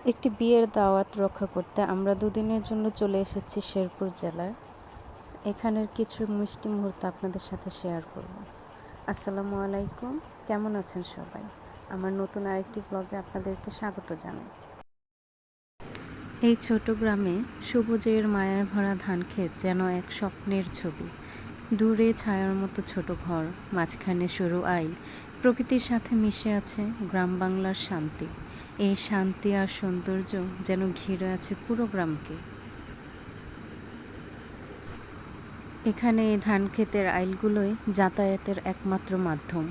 একটি বিয়ের দাওয়াত রক্ষা করতে আমরা দুদিনের জন্য চলে এসেছি শেরপুর জেলায়। এখানের কিছু মিষ্টি মুহূর্ত আপনাদের সাথে শেয়ার করব। আসসালামু আলাইকুম, কেমন আছেন সবাই? আমার নতুন আরেকটি ব্লগে আপনাদেরকে স্বাগত জানাই। এই ছোট গ্রামে সবুজের মায়ায় ভরা ধানক্ষেত যেন এক স্বপ্নের ছবি। দূরে ছায়ার মতো ছোট ঘর, মাঝখানে সরু আইল। প্রকৃতির সাথে মিশে আছে গ্রাম বাংলার শান্তি। এই শান্তি আর সৌন্দর্য যেন ঘিরে আছে পুরো গ্রামকে। এখানে এই ধানক্ষেতের আইলগুলোই যাতায়াতের একমাত্র মাধ্যম।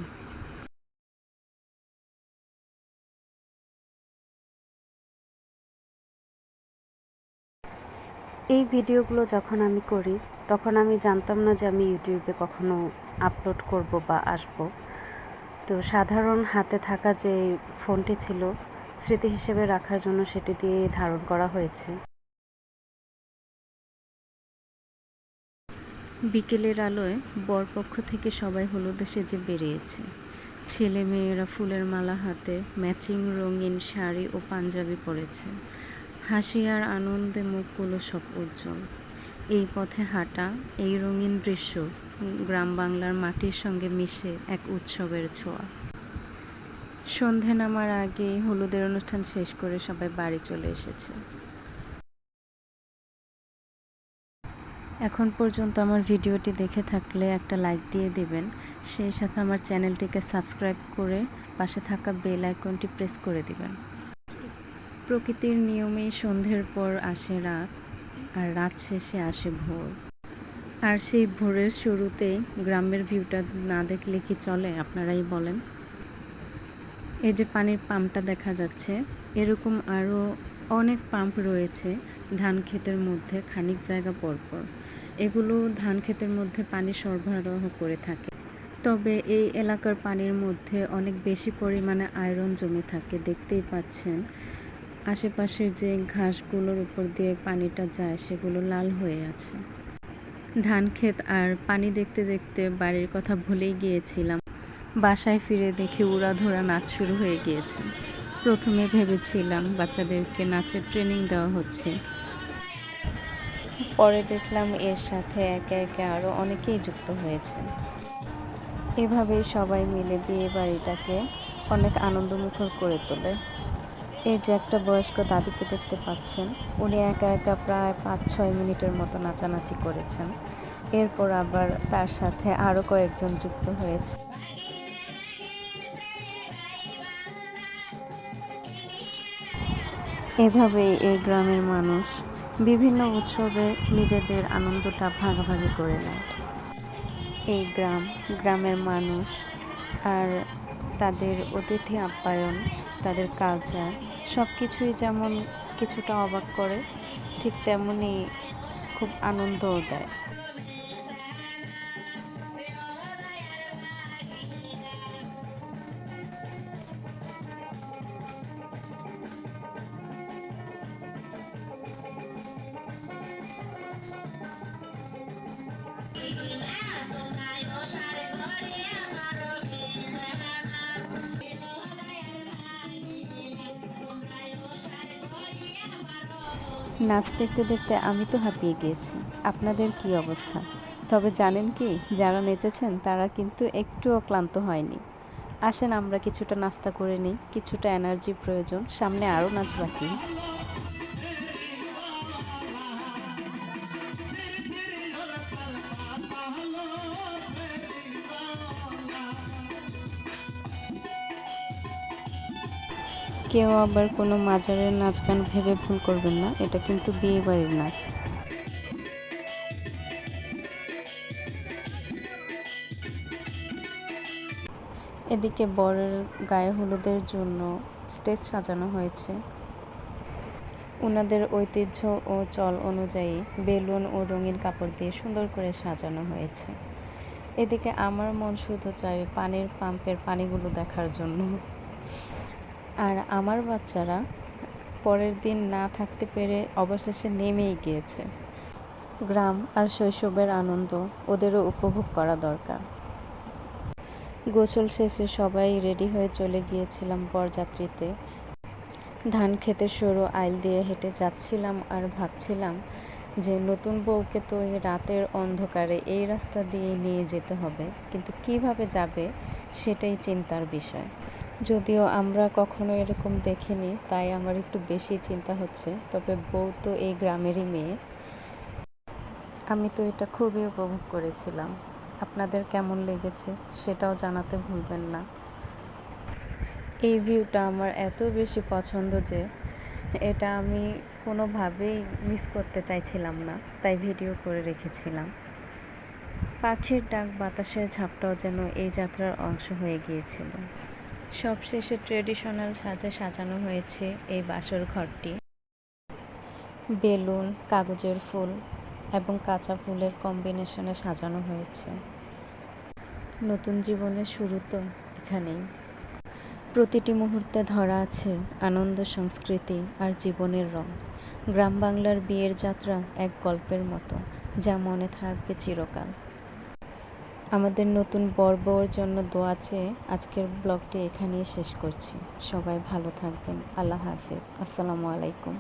এই ভিডিওগুলো যখন আমি করি তখন আমি জানতাম না যে আমি ইউটিউবে কখনো আপলোড করব বা আসব। তো সাধারণ হাতে থাকা যে ফোনটি ছিল স্মৃতি হিসেবে রাখার জন্য সেটি দিয়ে ধারণ করা হয়েছে। বিকেলের আলোয় বরপক্ষ থেকে সবাই হলুদে সেজে বেরিয়েছে। ছেলে মেয়েরা ফুলের মালা হাতে ম্যাচিং রঙিন শাড়ি ও পাঞ্জাবি পরেছে। হাসি আর আনন্দে মুখগুলো সব উজ্জ্বল। এই পথে হাঁটা, এই রঙিন দৃশ্য গ্রাম বাংলার মাটির সঙ্গে মিশে এক উৎসবের ছোঁয়া। সন্ধে নামার আগে হলুদের অনুষ্ঠান শেষ করে সবাই বাড়ি চলে এসেছে। এখন পর্যন্ত আমার ভিডিওটি দেখে থাকলে একটা লাইক দিয়ে দেবেন, সেই সাথে আমার চ্যানেলটিকে সাবস্ক্রাইব করে পাশে থাকা বেল আইকনটি প্রেস করে দিবেন। প্রকৃতির নিয়মেই সন্ধ্যের পর আসে রাত, আর রাত শেষে আসে ভোর। আর সেই ভোরের শুরুতেই গ্রামের ভিউটা না দেখলে কি চলে, আপনারাই বলেন। এই যে পানির পাম্পটা দেখা যাচ্ছে, এরকম আরও অনেক পাম্প রয়েছে ধান ক্ষেতের মধ্যে খানিক জায়গা পরপর। এগুলো ধান ক্ষেতের মধ্যে পানি সরবরাহ করে থাকে। তবে এই এলাকার পানির মধ্যে অনেক বেশি পরিমাণে আয়রন জমে থাকে, দেখতেই পাচ্ছেন। আশেপাশের যে ঘাসগুলোর উপর দিয়ে পানিটা যায় সেগুলো লাল হয়ে আছে। ধান ক্ষেত আর পানি দেখতে দেখতে বাড়ির কথা ভুলেই গিয়েছিলাম। বাসায় ফিরে দেখি উড়াধুরা নাচ শুরু হয়ে গিয়েছে। প্রথমে ভেবেছিলাম বাচ্চাদেরকে নাচের ট্রেনিং দেওয়া হচ্ছে, পরে দেখলাম এর সাথে একে একে আরও অনেকেই যুক্ত হয়েছে। এভাবেই সবাই মিলে বিয়ে বাড়িটাকে অনেক আনন্দমুখর করে তোলে। এই যে একটা বয়স্ক দাদিকে দেখতে পাচ্ছেন, উনি একা একা প্রায় 5-6 মিনিটের মতো নাচানাচি করেছেন। এরপর আবার তার সাথে আরও কয়েকজন যুক্ত হয়েছে। এভাবেই এই গ্রামের মানুষ বিভিন্ন উৎসবে নিজেদের আনন্দটা ভাগাভাগি করে নেয়। এই গ্রামের মানুষ আর তাদের অতিথি আপ্যায়ন, তাদের কালচার সব কিছুই যেমন কিছুটা অবাক করে, ঠিক তেমনই খুব আনন্দও দেয়। নাচ দেখতে দেখতে আমি তো হাঁপিয়ে গিয়েছি। আপনাদের কি অবস্থা? তবে জানেন কি, যারা নেচেছেন তারা কিন্তু একটুও ক্লান্ত হয়নি। আসেন আমরা কিছুটা নাস্তা করে নিই, কিছুটা এনার্জি প্রয়োজন, সামনে আরও নাচ বাকি। কেউ আবার কোনো মাজারের নাচ গান ভেবে ভুল করবেন না, এটা কিন্তু বিয়ে বাড়ির নাচ। এদিকে বরের গায়ে হলুদের জন্য স্টেজ সাজানো হয়েছে। ওনাদের ঐতিহ্য ও চল অনুযায়ী বেলুন ও রঙিন কাপড় দিয়ে সুন্দর করে সাজানো হয়েছে। এদিকে আমার মন শুধু চাই পানির পাম্পের পানিগুলো দেখার জন্য। আর আমার বাচ্চারা পরের দিন না থাকতে পেরে অবশেষে নেমেই গিয়েছে। গ্রাম আর শৈশবের আনন্দ ওদেরও উপভোগ করা দরকার। গোসল শেষে সবাই রেডি হয়ে চলে গিয়েছিলাম বরযাত্রীতে। ধান ক্ষেতের সরু আইল দিয়ে হেঁটে যাচ্ছিলাম আর ভাবছিলাম যে নতুন বউকে তো এই রাতের অন্ধকারে এই রাস্তা দিয়ে নিয়ে যেতে হবে, কিন্তু কিভাবে যাবে সেটাই চিন্তার বিষয়। যদিও আমরা কখনো এরকম দেখিনি, তাই আমার একটু বেশি চিন্তা হচ্ছে। তবে বউ তো এই গ্রামেরই মেয়ে। আমি তো এটা খুবই উপভোগ করেছিলাম। আপনাদের কেমন লেগেছে সেটাও জানাতে ভুলবেন না। এই ভিউটা আমার এত বেশি পছন্দ যে এটা আমি কোনোভাবেই মিস করতে চাইছিলাম না, তাই ভিডিও করে রেখেছিলাম। পাখির ডাক, বাতাসের ঝাপটাও যেন এই যাত্রার অংশ হয়ে গিয়েছিল। সবশেষে ট্রেডিশনাল সাজে সাজানো হয়েছে এই বাসর ঘরটি। বেলুন, কাগজের ফুল এবং কাঁচা ফুলের কম্বিনেশনে সাজানো হয়েছে। নতুন জীবনের শুরু তো এখানেই। প্রতিটি মুহূর্তে ধরা আছে আনন্দ, সংস্কৃতি আর জীবনের রং। গ্রাম বাংলার বিয়ের যাত্রা এক গল্পের মতো, যা মনে থাকবে চিরকাল। আমাদের নতুন বর-বউয়ের জন্য দোয়া চেয়ে আজকের ব্লগটি এখানেই শেষ করছি। সবাই ভালো থাকবেন। আল্লাহ হাফেজ। আসসালামু আলাইকুম।